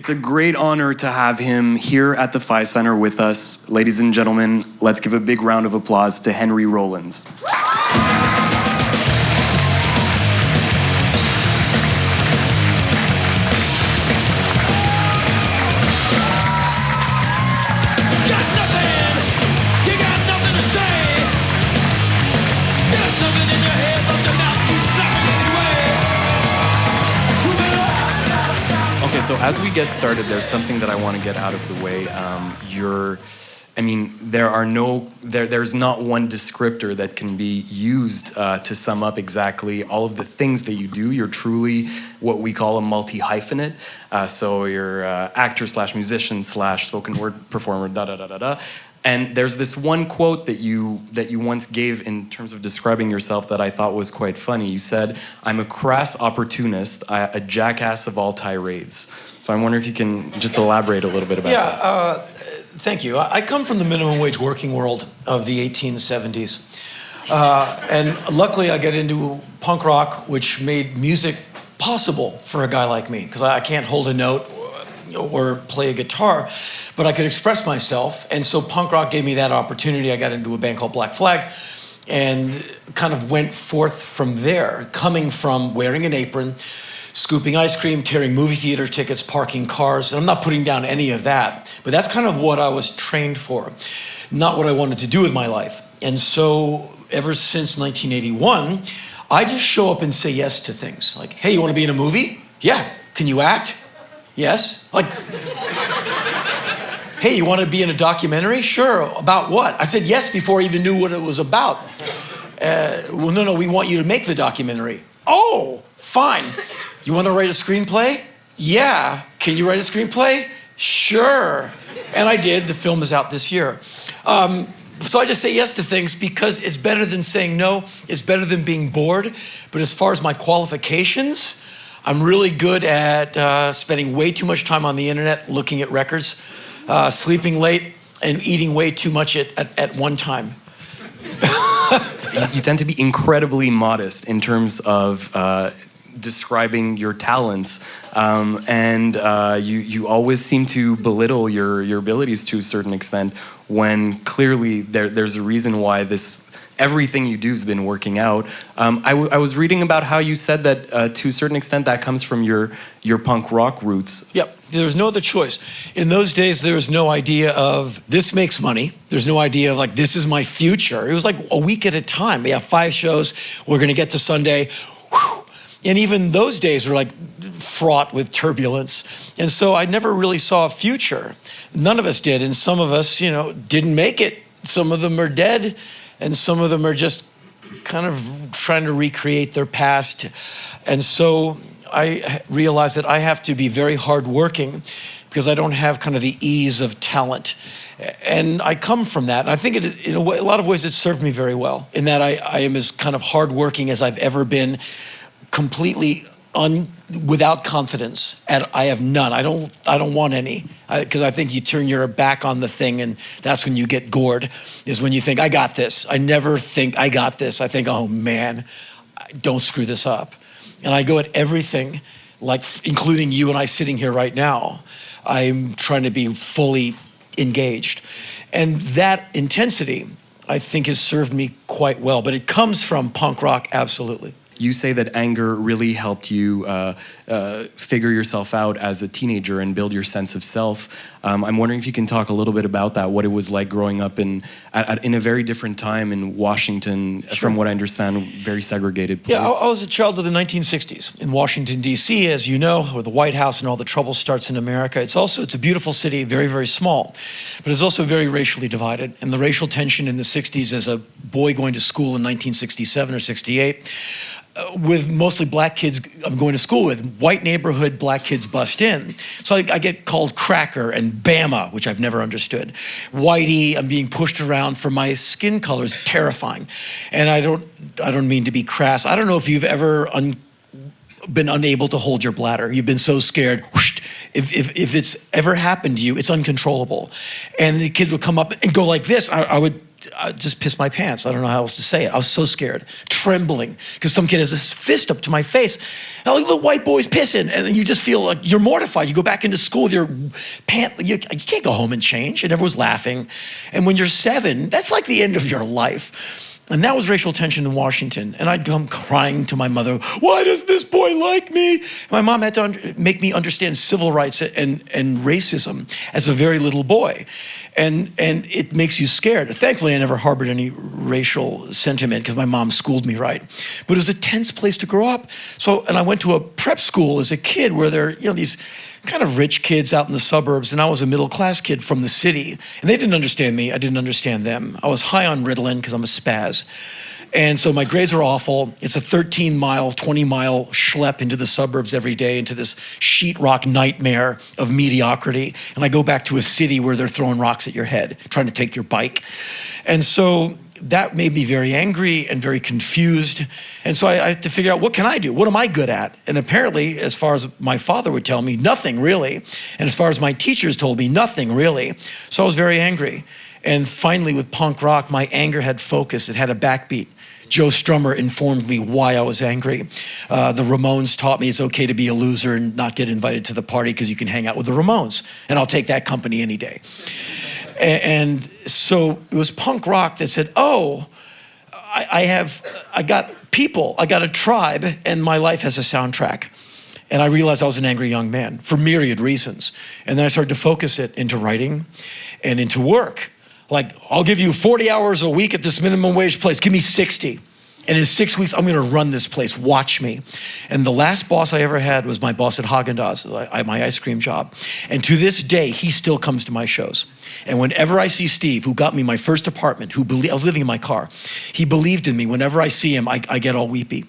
It's a great honor to have him here at the Phi Center with us. Ladies and gentlemen, let's give a big round of applause to Henry Rollins. So as we get started, there's something that I want to get out of the way. There's not one descriptor that can be used to sum up exactly all of the things that you do. You're truly what we call a multi-hyphenate. So you're actor / musician / spoken word performer, da-da-da-da-da. And there's this one quote that you once gave in terms of describing yourself that I thought was quite funny. You said, "I'm a crass opportunist, a jackass of all tirades." So I'm wondering if you can just elaborate a little bit about that. Thank you. I come from the minimum wage working world of the 1870s. And luckily I get into punk rock, which made music possible for a guy like me, because I can't hold a note or play a guitar, but I could express myself. And so punk rock gave me that opportunity. I got into a band called Black Flag and kind of went forth from there, coming from wearing an apron, scooping ice cream, tearing movie theater tickets, parking cars. And I'm not putting down any of that, but that's kind of what I was trained for, not what I wanted to do with my life. And so ever since 1981, I just show up and say yes to things. Like, hey, you want to be in a movie? Yeah. Can you act? Yes. Like, hey, you want to be in a documentary? Sure. About what? I said yes before I even knew what it was about. Well, no, we want you to make the documentary. Oh, fine. You want to write a screenplay? Yeah. Can you write a screenplay? Sure. And I did. The film is out this year. So I just say yes to things because it's better than saying no. It's better than being bored. But as far as my qualifications, I'm really good at spending way too much time on the internet looking at records, sleeping late, and eating way too much at one time. You tend to be incredibly modest in terms of describing your talents, and you always seem to belittle your abilities to a certain extent when clearly there's a reason why everything you do has been working out. I was reading about how you said that to a certain extent that comes from your punk rock roots. Yep, there's no other choice. In those days, there was no idea of this makes money. There's no idea of like, this is my future. It was like a week at a time. We have 5 shows. We're going to get to Sunday. Whew. And even those days were like fraught with turbulence. And so I never really saw a future. None of us did. And some of us, didn't make it. Some of them are dead. And some of them are just kind of trying to recreate their past. And so I realized that I have to be very hardworking because I don't have kind of the ease of talent. And I come from that. And I think in a lot of ways it served me very well in that I am as kind of hardworking as I've ever been, completely without confidence. And I have none. I don't want any, because I think you turn your back on the thing, and that's when you get gored. Is when you think I got this. I never think I got this. I think, oh man, don't screw this up. And I go at everything, like including you and I sitting here right now. I'm trying to be fully engaged, and that intensity I think has served me quite well. But it comes from punk rock, absolutely. You say that anger really helped you figure yourself out as a teenager and build your sense of self. I'm wondering if you can talk a little bit about that, what it was like growing up in a very different time in Washington, Sure. From what I understand, very segregated place. Yeah, I was a child of the 1960s in Washington, D.C., as you know, where the White House and all the trouble starts in America. It's a beautiful city, very, very small, but it's also very racially divided. And the racial tension in the 60s as a boy going to school in 1967 or 68, with mostly black kids I'm going to school with. White neighborhood, black kids bust in. So I get called cracker and Bama, which I've never understood. Whitey, I'm being pushed around for my skin color is terrifying. And I don't mean to be crass. I don't know if you've ever been unable to hold your bladder. You've been so scared, whoosh, If it's ever happened to you, it's uncontrollable. And the kids would come up and go like this. I'd just piss my pants. I don't know how else to say it. I was so scared, trembling, because some kid has this fist up to my face. And like, the white boy's pissing, and then you just feel like you're mortified. You go back into school with your pants. You can't go home and change, and everyone's laughing. And when you're 7, that's like the end of your life. And that was racial tension in Washington. And I'd come crying to my mother, why does this boy like me? And my mom had to make me understand civil rights and racism as a very little boy. And it makes you scared. Thankfully, I never harbored any racial sentiment because my mom schooled me right. But it was a tense place to grow up. And I went to a prep school as a kid where there are, these kind of rich kids out in the suburbs, and I was a middle-class kid from the city. And they didn't understand me, I didn't understand them. I was high on Ritalin because I'm a spaz. And so my grades are awful. It's a 13-mile, 20-mile schlep into the suburbs every day, into this sheetrock nightmare of mediocrity. And I go back to a city where they're throwing rocks at your head, trying to take your bike. And so that made me very angry and very confused. And so I had to figure out, what can I do? What am I good at? And apparently, as far as my father would tell me, nothing really. And as far as my teachers told me, nothing really. So I was very angry. And finally, with punk rock, my anger had focus. It had a backbeat. Joe Strummer informed me why I was angry. The Ramones taught me it's okay to be a loser and not get invited to the party because you can hang out with the Ramones. And I'll take that company any day. And so it was punk rock that said, oh, I got people, I got a tribe, and my life has a soundtrack. And I realized I was an angry young man for myriad reasons. And then I started to focus it into writing and into work. Like, I'll give you 40 hours a week at this minimum wage place. Give me 60. And in 6 weeks, I'm gonna run this place, watch me. And the last boss I ever had was my boss at Haagen-Dazs, my ice cream job. And to this day, he still comes to my shows. And whenever I see Steve, who got me my first apartment, I was living in my car, he believed in me. Whenever I see him, I get all weepy.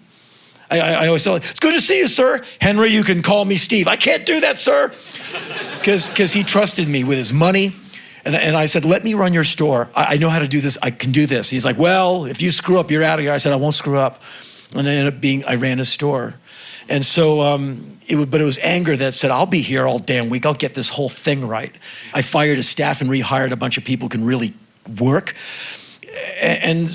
I always say, it's good to see you, sir. Henry, you can call me Steve. I can't do that, sir. Because he trusted me with his money. And I said, let me run your store. I know how to do this. I can do this. He's like, well, if you screw up, you're out of here. I said, I won't screw up. And I ended up I ran his store. And so, but it was anger that said, I'll be here all damn week. I'll get this whole thing right. I fired his staff and rehired a bunch of people who can really work. And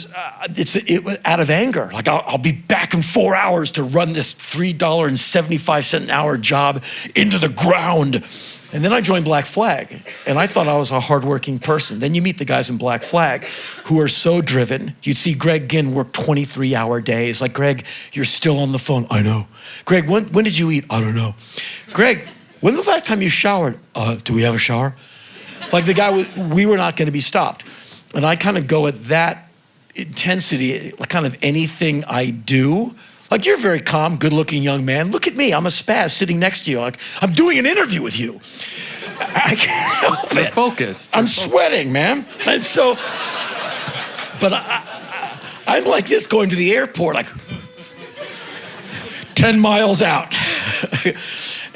it was out of anger. Like, I'll be back in 4 hours to run this $3.75 an hour job into the ground. And then I joined Black Flag, and I thought I was a hardworking person. Then you meet the guys in Black Flag who are so driven. You'd see Greg Ginn work 23-hour days. Like, Greg, you're still on the phone. I know. Greg, when did you eat? I don't know. Greg, when was the last time you showered? Do we have a shower? Like, the guy, we were not gonna be stopped. And I kind of go at that intensity, kind of anything I do. Like, you're a very calm, good-looking young man. Look at me, I'm a spaz sitting next to you. Like, I'm doing an interview with you. I can't help it. You're focused. I'm sweating, man. And so, but I'm like this going to the airport, like 10 miles out.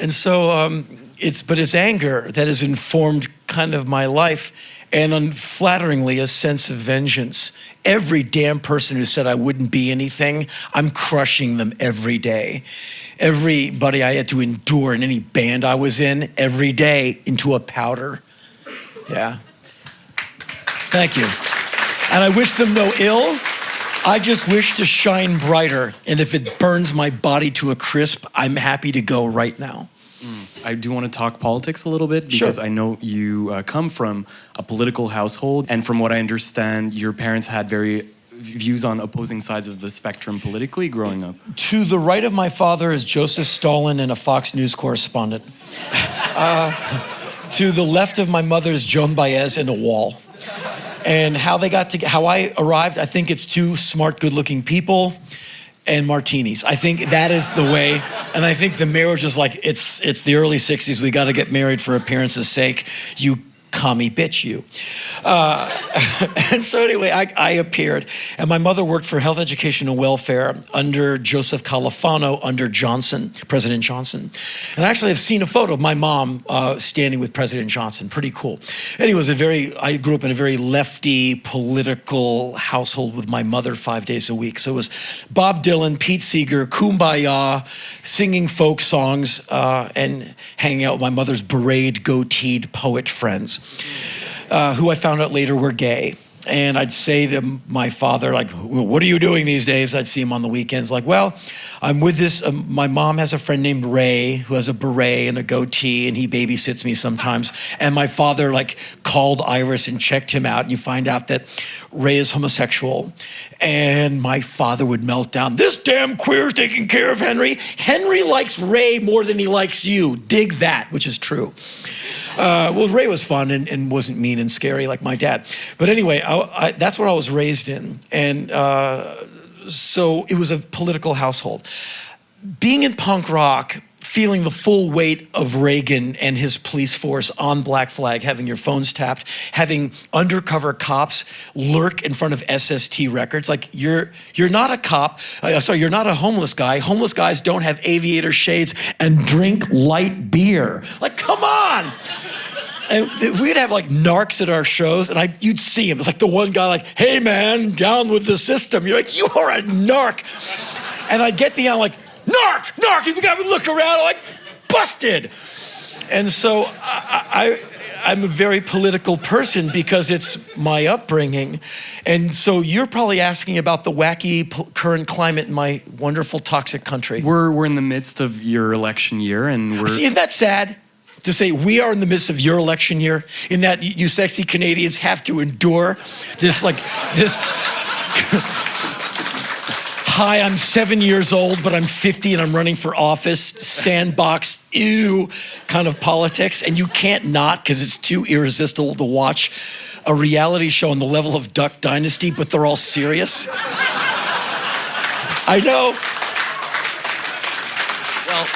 And so it's anger that has informed kind of my life, and unflatteringly, a sense of vengeance. Every damn person who said I wouldn't be anything, I'm crushing them every day. Everybody I had to endure in any band I was in, every day, into a powder. Yeah. Thank you. And I wish them no ill. I just wish to shine brighter. And if it burns my body to a crisp, I'm happy to go right now. I do want to talk politics a little bit because Sure. I know you come from a political household, and from what I understand, your parents had very views on opposing sides of the spectrum politically growing up. To the right of my father is Joseph Stalin and a Fox News correspondent. To the left of my mother is Joan Baez and a wall. And how I arrived, I think it's two smart, good-looking people and martinis. I think that is the way. And I think the marriage is like, it's the early 60s. We got to get married for appearance's sake. You commie bitch, you. And so anyway, I appeared, and my mother worked for Health, Education, and Welfare under Joseph Califano, under Johnson, President Johnson. And I actually have seen a photo of my mom standing with President Johnson. Pretty cool. And he was I grew up in a very lefty political household with my mother 5 days a week. So it was Bob Dylan, Pete Seeger, Kumbaya, singing folk songs, and hanging out with my mother's berayed, goateed poet friends, who I found out later were gay. And I'd say to my father, like, what are you doing these days? I'd see him on the weekends, like, well, I'm with this, my mom has a friend named Ray who has a beret and a goatee, and he babysits me sometimes. And my father, like, called Iris and checked him out. And you find out that Ray is homosexual. And my father would melt down. This damn queer's taking care of Henry. Henry likes Ray more than he likes you. Dig that, which is true. Well, Ray was fun and wasn't mean and scary like my dad. But anyway, that's what I was raised in. And so it was a political household. Being in punk rock, feeling the full weight of Reagan and his police force on Black Flag, having your phones tapped, having undercover cops lurk in front of SST records. Like, you're not a cop, you're not a homeless guy. Homeless guys don't have aviator shades and drink light beer. Like, come on. And we'd have like narcs at our shows, and you'd see him. It's like the one guy, like, hey man, down with the system. You're like, you are a narc. And I'd get beyond, like, narc, you got me look around, I'm like, busted. And so I'm a very political person because it's my upbringing. And so you're probably asking about the wacky current climate in my wonderful toxic country. We're in the midst of your election year, and we're... See, isn't that sad? To say we are in the midst of your election year, in that you sexy Canadians have to endure this, hi, I'm 7 years old, but I'm 50 and I'm running for office, sandbox, ew, kind of politics. And you can't not, because it's too irresistible to watch a reality show on the level of Duck Dynasty, but they're all serious. I know. Well,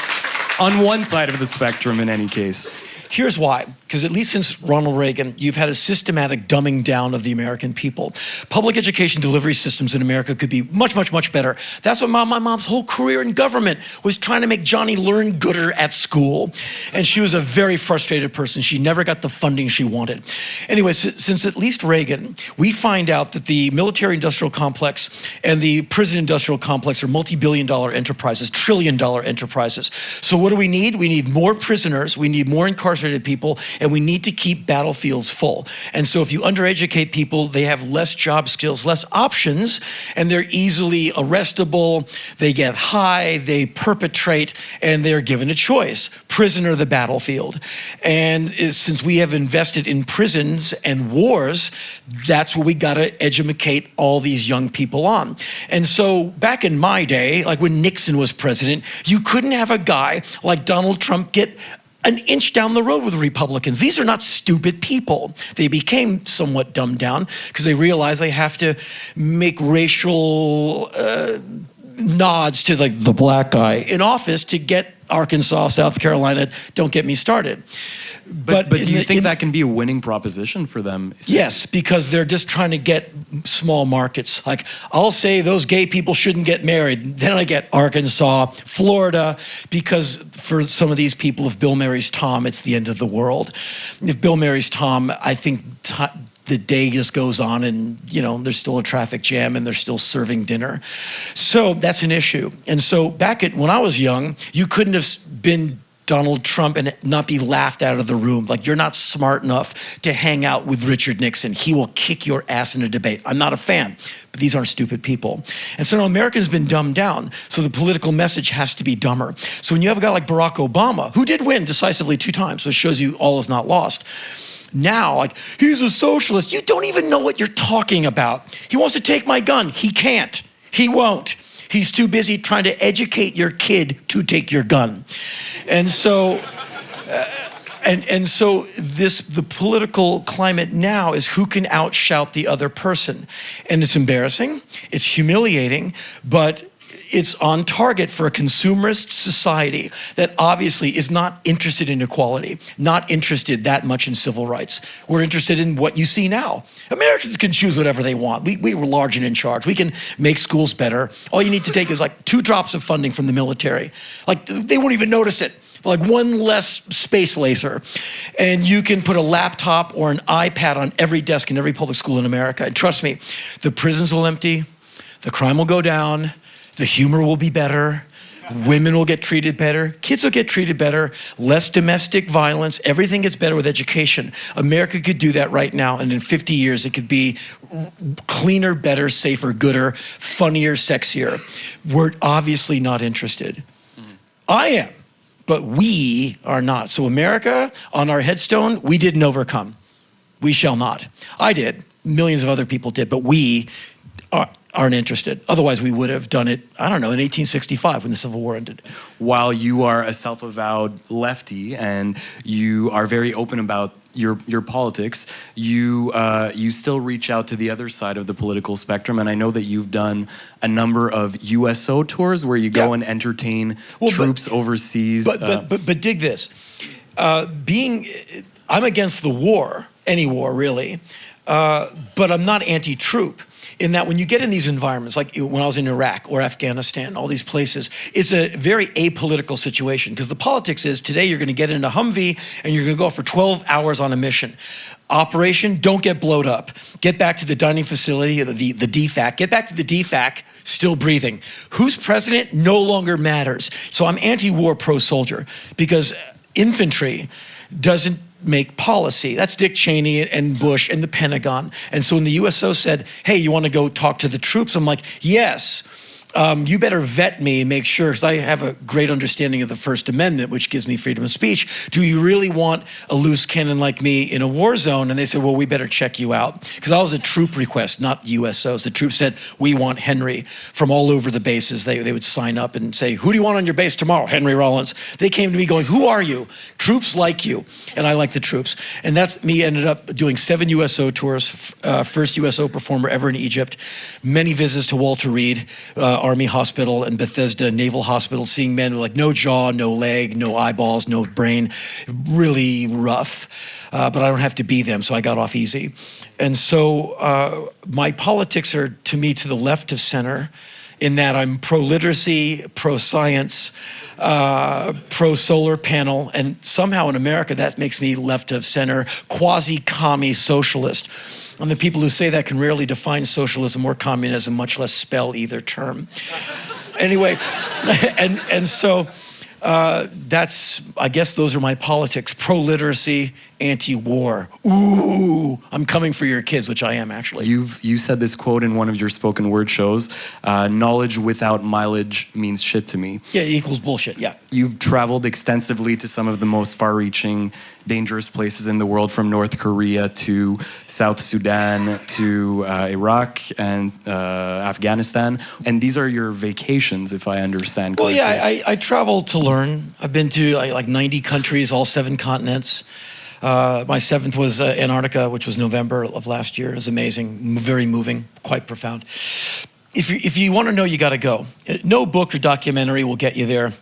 on one side of the spectrum, in any case. Here's why. Because at least since Ronald Reagan, you've had a systematic dumbing down of the American people. Public education delivery systems in America could be much, much, much better. That's what my mom's whole career in government was, trying to make Johnny learn gooder at school. And she was a very frustrated person. She never got the funding she wanted. Anyway, since at least Reagan, we find out that the military-industrial complex and the prison-industrial complex are multi-billion-dollar enterprises, trillion-dollar enterprises. So what do we need? We need more prisoners. We need more incarcerated people. And we need to keep battlefields full. And so if you undereducate people, they have less job skills, less options, and they're easily arrestable, they get high, they perpetrate, and they're given a choice: prison or the battlefield. And since we have invested in prisons and wars, that's what we gotta educate all these young people on. And so back in my day, like when Nixon was president, you couldn't have a guy like Donald Trump get an inch down the road with Republicans. These are not stupid people. They became somewhat dumbed down because they realized they have to make racial nods to, like, the black guy in office to get Arkansas, South Carolina. Don't get me started. But do you think that can be a winning proposition for them? Yes, because they're just trying to get small markets. Like, I'll say those gay people shouldn't get married. Then I get Arkansas, Florida, because for some of these people, if Bill marries Tom, it's the end of the world. If Bill marries Tom, I think the day just goes on, and there's still a traffic jam and they're still serving dinner. So that's an issue. And so when I was young, you couldn't have been Donald Trump and not be laughed out of the room. Like, you're not smart enough to hang out with Richard Nixon. He will kick your ass in a debate. I'm not a fan, but these aren't stupid people. And so now America's been dumbed down, so the political message has to be dumber. So when you have a guy like Barack Obama, who did win decisively 2 times, so it shows you all is not lost. Now, like, he's a socialist. You don't even know what you're talking about. He wants to take my gun. He can't. He won't. He's too busy trying to educate your kid to take your gun. And so, the political climate now is who can outshout the other person. And it's embarrassing, it's humiliating, but it's on target for a consumerist society that obviously is not interested in equality, not interested that much in civil rights. We're interested in what you see now. Americans can choose whatever they want. We were large and in charge. We can make schools better. All you need to take is like 2 drops of funding from the military. Like they won't even notice it. Like 1 less space laser. And you can put a laptop or an iPad on every desk in every public school in America. And trust me, the prisons will empty, the crime will go down, the humor will be better, women will get treated better, kids will get treated better, less domestic violence, everything gets better with education. America could do that right now, and in 50 years it could be cleaner, better, safer, gooder, funnier, sexier. We're obviously not interested. I am. But we are not. So America, on our headstone, we didn't overcome. We shall not. I did. Millions of other people did. But we aren't interested. Otherwise, we would have done it, I don't know, in 1865 when the Civil War ended. While you are a self-avowed lefty and you are very open about your politics, you still reach out to the other side of the political spectrum. And I know that you've done a number of USO tours where you go and entertain troops overseas. But dig this. I'm against the war, any war really, but I'm not anti-troop. In that when you get in these environments, like when I was in Iraq or Afghanistan, all these places, it's a very apolitical situation because the politics is today you're going to get in a Humvee and you're going to go for 12 hours on a mission. Operation, don't get blowed up. Get back to the dining facility, the DFAC. Get back to the DFAC, still breathing. Who's president no longer matters. So I'm anti-war, pro-soldier because infantry doesn't make policy. That's Dick Cheney and Bush and the Pentagon. And so when the USO said, hey, you want to go talk to the troops? I'm like, yes. You better vet me and make sure, because I have a great understanding of the First Amendment, which gives me freedom of speech. Do you really want a loose cannon like me in a war zone? And they said, well, we better check you out. Because I was a troop request, not USOs. The troops said, we want Henry from all over the bases. They would sign up and say, who do you want on your base tomorrow? Henry Rollins. They came to me going, who are you? Troops like you. And I like the troops. And that's me ended up doing 7 USO tours, first USO performer ever in Egypt, many visits to Walter Reed, Army Hospital and Bethesda Naval Hospital, seeing men with like no jaw, no leg, no eyeballs, no brain, really rough. But I don't have to be them, so I got off easy. And so my politics are, to me, to the left of center, in that I'm pro-literacy, pro-science, pro-solar panel, and somehow in America that makes me left of center, quasi-commie socialist. And the people who say that can rarely define socialism or communism, much less spell either term. Anyway, and so that's, I guess those are my politics. Pro-literacy, anti-war. Ooh, I'm coming for your kids, which I am actually. You said this quote in one of your spoken word shows, knowledge without mileage means shit to me. Yeah, it equals bullshit, yeah. You've traveled extensively to some of the most far-reaching, dangerous places in the world, from North Korea to South Sudan to Iraq and Afghanistan. And these are your vacations, if I understand correctly. Well, yeah, I travel to learn. I've been to like 90 countries, all 7 continents. My 7th was Antarctica, which was November of last year. It was amazing, very moving, quite profound. If you want to know, you got to go. No book or documentary will get you there.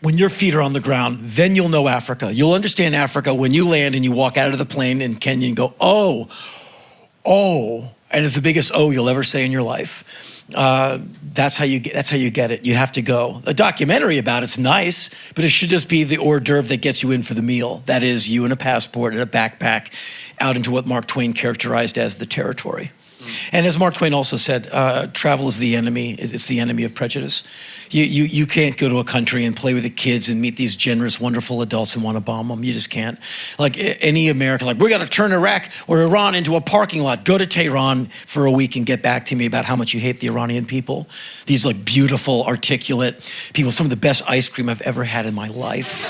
When your feet are on the ground, then you'll know Africa. You'll understand Africa when you land and you walk out of the plane in Kenya and go, oh, and it's the biggest oh you'll ever say in your life. That's how you get it. You have to go. A documentary about it's nice, but it should just be the hors d'oeuvre that gets you in for the meal. That is, you and a passport and a backpack out into what Mark Twain characterized as the territory. And as Mark Twain also said, travel is the enemy. It's the enemy of prejudice. You can't go to a country and play with the kids and meet these generous, wonderful adults and want to bomb them. You just can't. Like any American, like, we're going to turn Iraq or Iran into a parking lot. Go to Tehran for a week and get back to me about how much you hate the Iranian people. These like beautiful, articulate people, some of the best ice cream I've ever had in my life.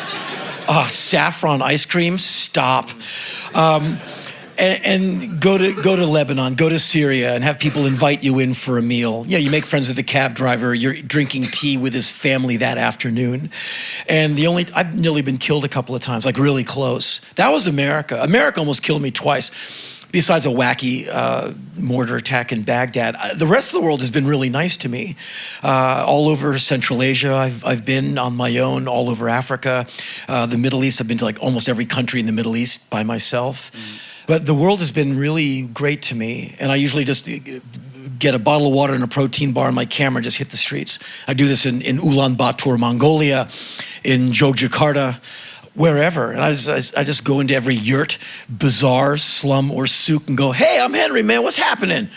Saffron ice cream, stop. And go to Lebanon, go to Syria, and have people invite you in for a meal. Yeah, you make friends with the cab driver. You're drinking tea with his family that afternoon. And I've nearly been killed a couple of times, like really close. That was America. America almost killed me twice. besides a wacky mortar attack in Baghdad, the rest of the world has been really nice to me. All over Central Asia, I've been on my own, all over Africa. The Middle East, I've been to like almost every country in the Middle East by myself. But the world has been really great to me. And I usually just get a bottle of water and a protein bar and my camera and just hit the streets. I do this in Ulaanbaatar, Mongolia, in Yogyakarta, wherever. And I just go into every yurt, bazaar, slum, or souk and go, hey, I'm Henry, man, what's happening?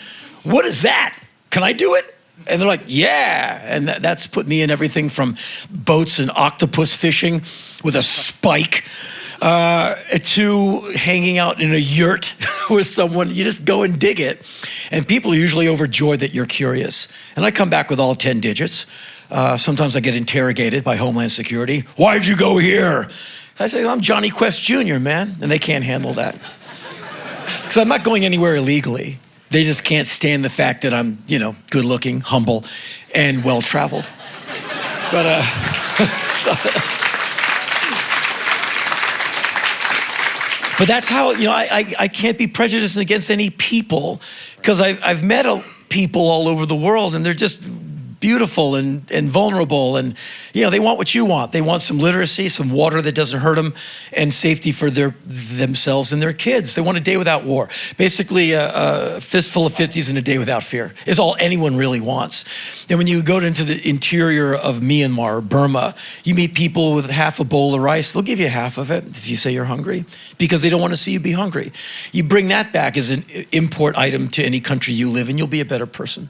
What is that? Can I do it? And they're like, yeah. And that's put me in everything from boats and octopus fishing with a spike to hanging out in a yurt with someone. You just go and dig it. And people are usually overjoyed that you're curious. And I come back with all 10 digits. Sometimes I get interrogated by Homeland Security. Why'd you go here? I say, I'm Johnny Quest Jr., man. And they can't handle that. Because I'm not going anywhere illegally. They just can't stand the fact that I'm, good looking, humble, and well-traveled. But, but that's how, I can't be prejudiced against any people because I've met people all over the world and they're just beautiful and vulnerable and, they want what you want. They want some literacy, some water that doesn't hurt them, and safety for themselves and their kids. They want a day without war. Basically, a fistful of 50s and a day without fear is all anyone really wants. And when you go into the interior of Myanmar or Burma, you meet people with half a bowl of rice. They'll give you half of it if you say you're hungry because they don't want to see you be hungry. You bring that back as an import item to any country you live in, you'll be a better person.